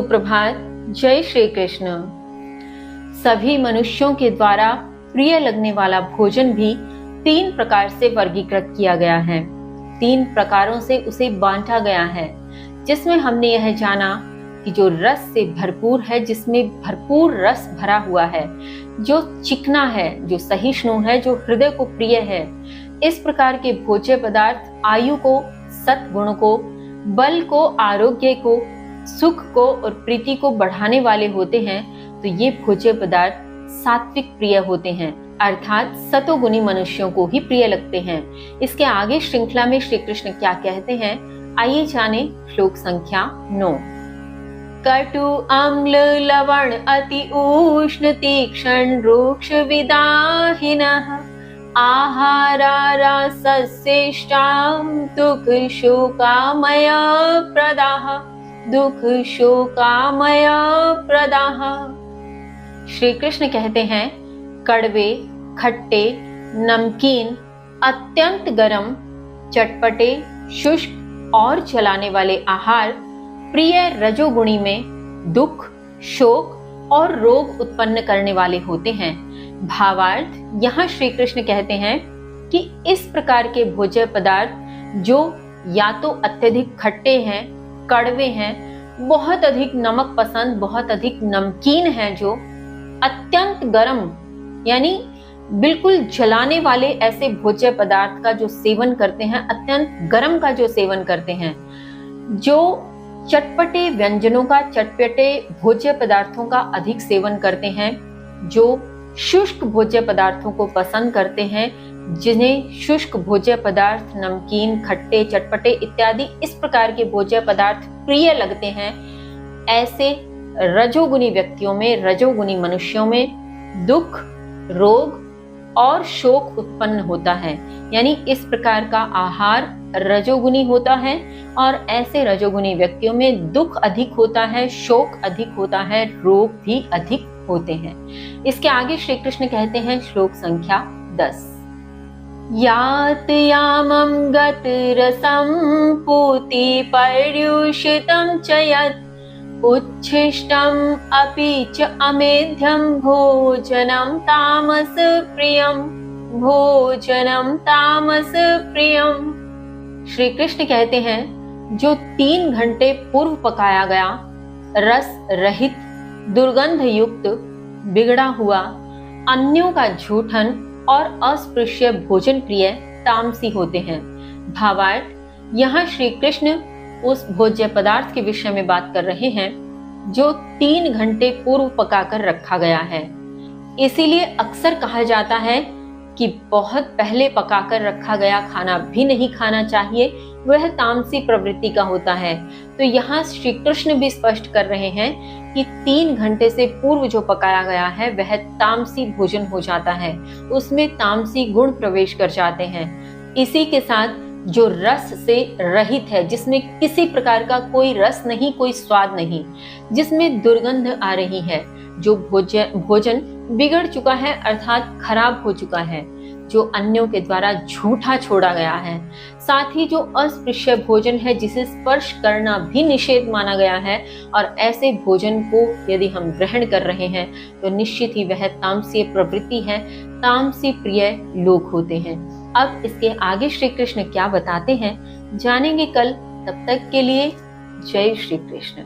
सुप्रभात। जय श्री कृष्ण। सभी मनुष्यों के द्वारा प्रिय लगने वाला भोजन भी 3 प्रकार से वर्गीकृत किया गया है, 3 प्रकारों से उसे बांटा गया है, जिसमें हमने यह जाना कि जो रस से भरपूर है, जिसमें भरपूर रस भरा हुआ है, जो चिकना है, जो सहिष्णु है, जो हृदय को प्रिय है, इस प्रकार के भोज्य पदार्थ आयु को, सद्गुण को, बल को, आरोग्य को, सुख को और प्रीति को बढ़ाने वाले होते हैं। तो ये भोज्य पदार्थ सात्विक प्रिय होते हैं, अर्थात सतोगुणी मनुष्यों को ही प्रिय लगते हैं। इसके आगे श्रृंखला में श्री कृष्ण क्या कहते हैं, आइए जाने श्लोक संख्या 9। कटु अम्ल लवण अति उष्ण तीक्ष्ण रुक्ष विदाहिनः आहारा रसस्येष्टां दुःख शोकामय प्रदाः दुःख शोकामय प्रदाः। श्री कृष्ण कहते हैं, कड़वे, खट्टे, नमकीन, अत्यंत गरम, चटपटे, शुष्क और जलाने वाले आहार प्रिय रजोगुणी में दुख, शोक और रोग उत्पन्न करने वाले होते हैं। भावार्थ, यहाँ श्री कृष्ण कहते हैं कि इस प्रकार के भोज्य पदार्थ जो या तो अत्यधिक खट्टे हैं, कड़वे हैं, बहुत अधिक नमक पसंद, बहुत अधिक नमकीन हैं, जो अत्यंत गर्म यानी बिल्कुल जलाने वाले ऐसे भोज्य पदार्थ का जो सेवन करते हैं, अत्यंत गर्म का जो सेवन करते हैं, जो चटपटे व्यंजनों का, चटपटे भोज्य पदार्थों का अधिक सेवन करते हैं, जो शुष्क भोज्य पदार्थों को पसंद करते हैं, जिन्हें शुष्क भोज्य पदार्थ, नमकीन, खट्टे, चटपटे इत्यादि इस प्रकार के भोज्य पदार्थ प्रिय लगते हैं, ऐसे रजोगुणी व्यक्तियों में, रजोगुणी मनुष्यों में दुख, रोग और शोक उत्पन्न होता है। यानी इस प्रकार का आहार रजोगुणी होता है और ऐसे रजोगुणी व्यक्तियों में दुख अधिक होता है, शोक अधिक होता है, रोग भी अधिक होते हैं। इसके आगे श्री कृष्ण कहते हैं श्लोक संख्या 10। यात यामं गत रसं पूति पर्युषितं च यत् उच्छिष्टम् अपि च अमेध्यं भोजनं तामस प्रियं भोजनं तामस प्रियं। श्री कृष्ण कहते हैं, जो 3 घंटे पूर्व पकाया गया, रस रहित, दुर्गंध युक्त, बिगड़ा हुआ, अन्यों का झूठन और अस्पृश्य भोजन प्रिय तामसी होते हैं। भावार्थ, यहाँ श्री कृष्ण उस भोज्य पदार्थ के विषय में बात कर रहे हैं जो 3 घंटे पूर्व पकाकर रखा गया है। इसीलिए अक्सर कहा जाता है कि बहुत पहले पकाकर रखा गया खाना भी नहीं खाना चाहिए, वह तामसी प्रवृत्ति का होता है। तो यहाँ श्री कृष्ण भी स्पष्ट कर रहे हैं कि 3 घंटे से पूर्व जो पकाया गया है वह तामसी भोजन हो जाता है, उसमें तामसी गुण प्रवेश कर जाते हैं। इसी के साथ जो रस से रहित है, जिसमें किसी प्रकार का कोई रस नहीं, कोई स्वाद नहीं, जिसमें दुर्गंध आ रही है, जो भोजन बिगड़ चुका है अर्थात खराब हो चुका है, जो अन्यों के द्वारा झूठा छोड़ा गया है, साथ ही जो अस्पृश्य भोजन है, जिसे स्पर्श करना भी निषेध माना गया है, और ऐसे भोजन को यदि हम ग्रहण कर रहे हैं तो निश्चित ही वह तामसी प्रवृत्ति है, तामसी प्रिय लोग होते हैं। अब इसके आगे श्री कृष्ण क्या बताते हैं जानेंगे कल। तब तक के लिए जय श्री कृष्ण।